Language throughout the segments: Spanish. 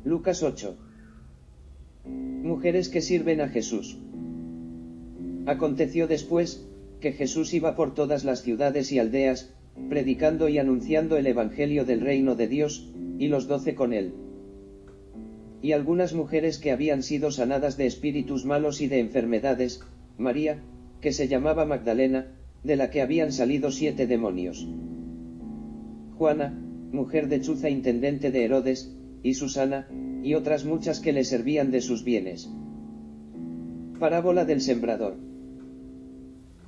Lucas 8. Mujeres que sirven a Jesús. Aconteció después, que Jesús iba por todas las ciudades y aldeas, predicando y anunciando el evangelio del reino de Dios, y los 12 con él. Y algunas mujeres que habían sido sanadas de espíritus malos y de enfermedades, María, que se llamaba Magdalena, de la que habían salido 7 demonios. Juana, mujer de Chuza intendente de Herodes, y Susana, y otras muchas que le servían de sus bienes. Parábola del sembrador.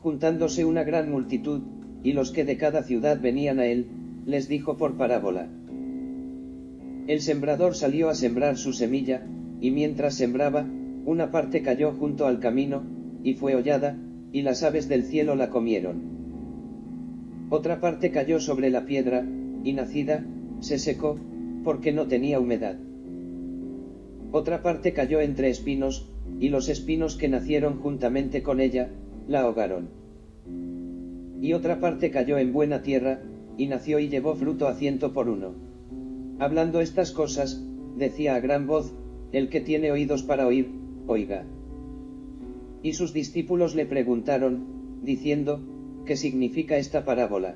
Juntándose una gran multitud, y los que de cada ciudad venían a él, les dijo por parábola. El sembrador salió a sembrar su semilla, y mientras sembraba, una parte cayó junto al camino, y fue hollada, y las aves del cielo la comieron. Otra parte cayó sobre la piedra, y nacida, se secó, porque no tenía humedad. Otra parte cayó entre espinos, y los espinos que nacieron juntamente con ella, la ahogaron. Y otra parte cayó en buena tierra, y nació y llevó fruto a 100 por 1. Hablando estas cosas, decía a gran voz, el que tiene oídos para oír, oiga. Y sus discípulos le preguntaron, diciendo, ¿qué significa esta parábola?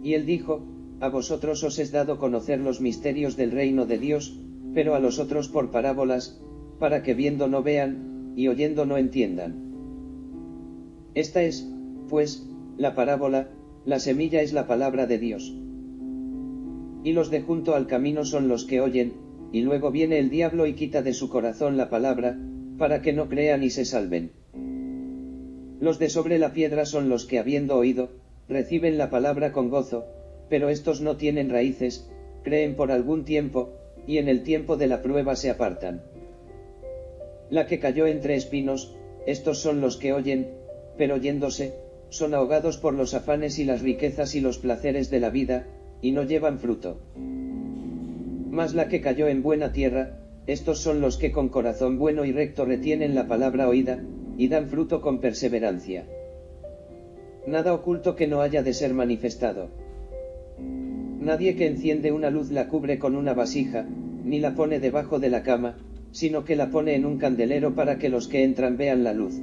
Y él dijo, a vosotros os es dado conocer los misterios del reino de Dios, pero a los otros por parábolas, para que viendo no vean, y oyendo no entiendan. Esta es, pues, la parábola, la semilla es la palabra de Dios. Y los de junto al camino son los que oyen, y luego viene el diablo y quita de su corazón la palabra, para que no crean y se salven. Los de sobre la piedra son los que habiendo oído, reciben la palabra con gozo, pero estos no tienen raíces, creen por algún tiempo, y en el tiempo de la prueba se apartan. La que cayó entre espinos, estos son los que oyen, pero yéndose, son ahogados por los afanes y las riquezas y los placeres de la vida, y no llevan fruto. Mas la que cayó en buena tierra, estos son los que con corazón bueno y recto retienen la palabra oída, y dan fruto con perseverancia. Nada oculto que no haya de ser manifestado. Nadie que enciende una luz la cubre con una vasija, ni la pone debajo de la cama, sino que la pone en un candelero para que los que entran vean la luz.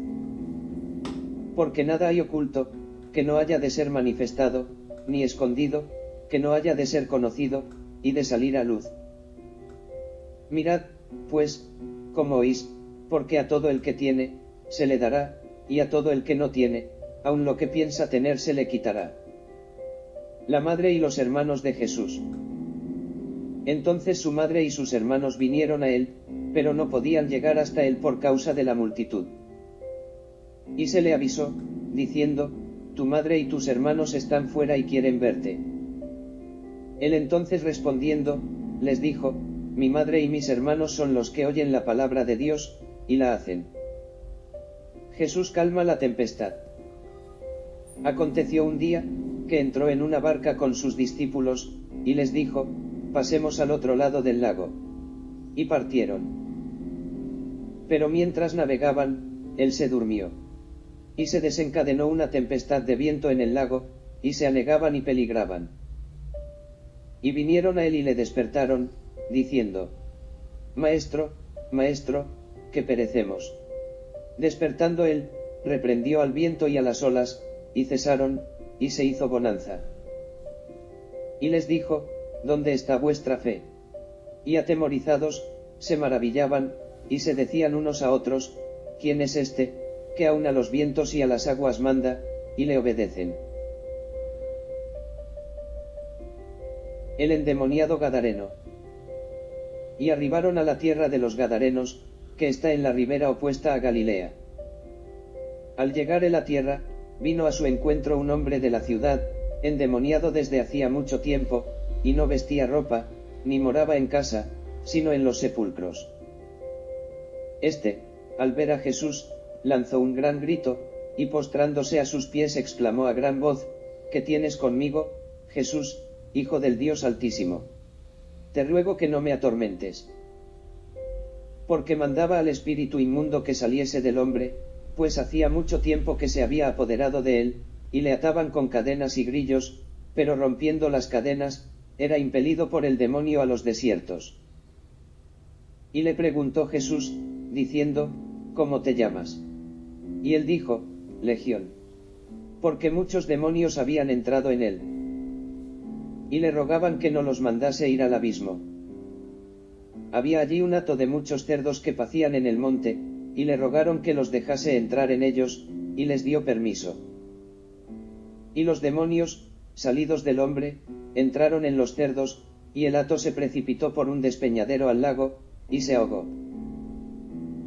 Porque nada hay oculto, que no haya de ser manifestado, ni escondido, que no haya de ser conocido, y de salir a luz. Mirad, pues, cómo oís, porque a todo el que tiene, se le dará, y a todo el que no tiene, aun lo que piensa tener se le quitará. La madre y los hermanos de Jesús. Entonces su madre y sus hermanos vinieron a él, pero no podían llegar hasta él por causa de la multitud. Y se le avisó, diciendo, tu madre y tus hermanos están fuera y quieren verte. Él entonces respondiendo, les dijo, mi madre y mis hermanos son los que oyen la palabra de Dios, y la hacen. Jesús calma la tempestad. Aconteció un día, que entró en una barca con sus discípulos, y les dijo, pasemos al otro lado del lago. Y partieron. Pero mientras navegaban, él se durmió. Y se desencadenó una tempestad de viento en el lago, y se anegaban y peligraban. Y vinieron a él y le despertaron, diciendo, Maestro, Maestro, que perecemos. Despertando él, reprendió al viento y a las olas, y cesaron, y se hizo bonanza. Y les dijo, ¿dónde está vuestra fe? Y atemorizados, se maravillaban, y se decían unos a otros, ¿quién es este, que aun a los vientos y a las aguas manda, y le obedecen? El endemoniado Gadareno. Y arribaron a la tierra de los Gadarenos, que está en la ribera opuesta a Galilea. Al llegar a la tierra, vino a su encuentro un hombre de la ciudad, endemoniado desde hacía mucho tiempo, y no vestía ropa, ni moraba en casa, sino en los sepulcros. Este, al ver a Jesús, lanzó un gran grito, y postrándose a sus pies exclamó a gran voz, ¿qué tienes conmigo, Jesús, Hijo del Dios Altísimo? Te ruego que no me atormentes. Porque mandaba al espíritu inmundo que saliese del hombre, pues hacía mucho tiempo que se había apoderado de él, y le ataban con cadenas y grillos, pero rompiendo las cadenas, era impelido por el demonio a los desiertos. Y le preguntó Jesús, diciendo, ¿cómo te llamas? Y él dijo, Legión. Porque muchos demonios habían entrado en él. Y le rogaban que no los mandase ir al abismo. Había allí un hato de muchos cerdos que pacían en el monte, y le rogaron que los dejase entrar en ellos, y les dio permiso. Y los demonios, salidos del hombre, entraron en los cerdos, y el hato se precipitó por un despeñadero al lago, y se ahogó.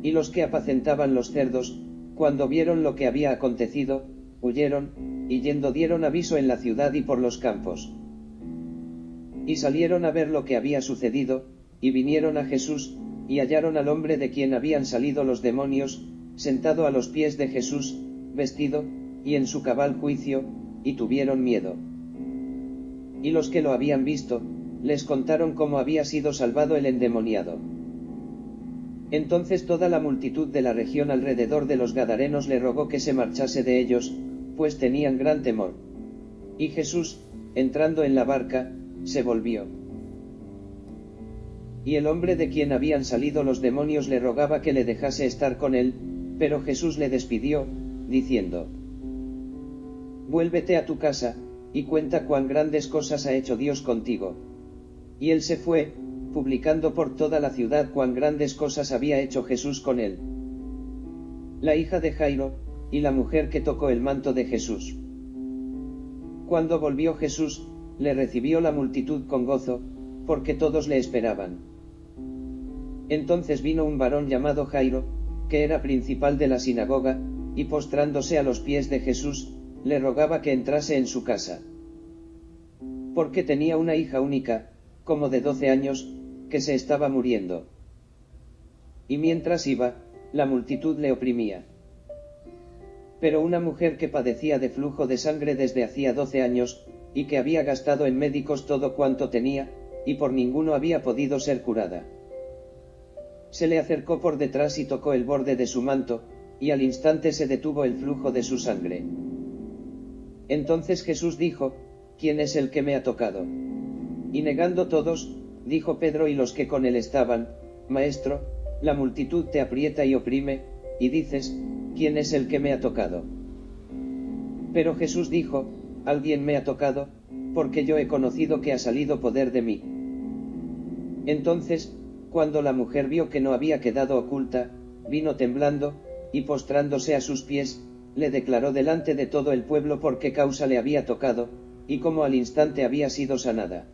Y los que apacentaban los cerdos, cuando vieron lo que había acontecido, huyeron, y yendo dieron aviso en la ciudad y por los campos. Y salieron a ver lo que había sucedido, y vinieron a Jesús, y hallaron al hombre de quien habían salido los demonios, sentado a los pies de Jesús, vestido, y en su cabal juicio, y tuvieron miedo. Y los que lo habían visto, les contaron cómo había sido salvado el endemoniado. Entonces toda la multitud de la región alrededor de los Gadarenos le rogó que se marchase de ellos, pues tenían gran temor. Y Jesús, entrando en la barca, se volvió. Y el hombre de quien habían salido los demonios le rogaba que le dejase estar con él, pero Jesús le despidió, diciendo: Vuélvete a tu casa, y cuenta cuán grandes cosas ha hecho Dios contigo. Y él se fue, publicando por toda la ciudad cuán grandes cosas había hecho Jesús con él. La hija de Jairo, y la mujer que tocó el manto de Jesús. Cuando volvió Jesús, le recibió la multitud con gozo, porque todos le esperaban. Entonces vino un varón llamado Jairo, que era principal de la sinagoga, y postrándose a los pies de Jesús, le rogaba que entrase en su casa. Porque tenía una hija única, como de 12 años, que se estaba muriendo. Y mientras iba, la multitud le oprimía. Pero una mujer que padecía de flujo de sangre desde hacía 12 años, y que había gastado en médicos todo cuanto tenía, y por ninguno había podido ser curada. Se le acercó por detrás y tocó el borde de su manto, y al instante se detuvo el flujo de su sangre. Entonces Jesús dijo: ¿Quién es el que me ha tocado? Y negando todos, dijo Pedro y los que con él estaban: Maestro, la multitud te aprieta y oprime, y dices: ¿Quién es el que me ha tocado? Pero Jesús dijo: Alguien me ha tocado, porque yo he conocido que ha salido poder de mí. Entonces, cuando la mujer vio que no había quedado oculta, vino temblando, y postrándose a sus pies, le declaró delante de todo el pueblo por qué causa le había tocado, y cómo al instante había sido sanada.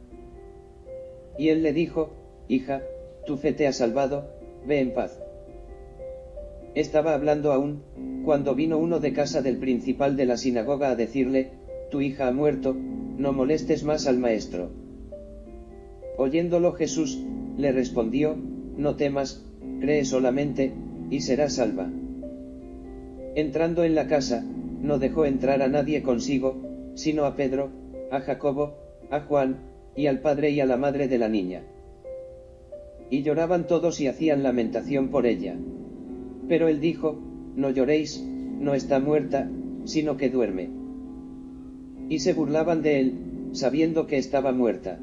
Y él le dijo: Hija, tu fe te ha salvado, ve en paz. Estaba hablando aún, cuando vino uno de casa del principal de la sinagoga a decirle: Tu hija ha muerto, no molestes más al maestro. Oyéndolo Jesús, le respondió: No temas, cree solamente, y serás salva. Entrando en la casa, no dejó entrar a nadie consigo, sino a Pedro, a Jacobo, a Juan, y al padre y a la madre de la niña. Y lloraban todos y hacían lamentación por ella. Pero él dijo: No lloréis, no está muerta, sino que duerme. Y se burlaban de él, sabiendo que estaba muerta.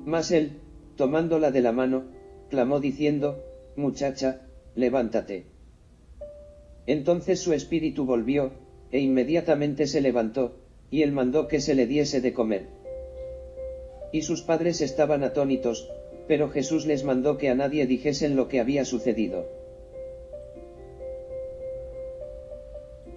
Mas él, tomándola de la mano, clamó diciendo: Muchacha, levántate. Entonces su espíritu volvió, e inmediatamente se levantó, y él mandó que se le diese de comer. Y sus padres estaban atónitos, pero Jesús les mandó que a nadie dijesen lo que había sucedido.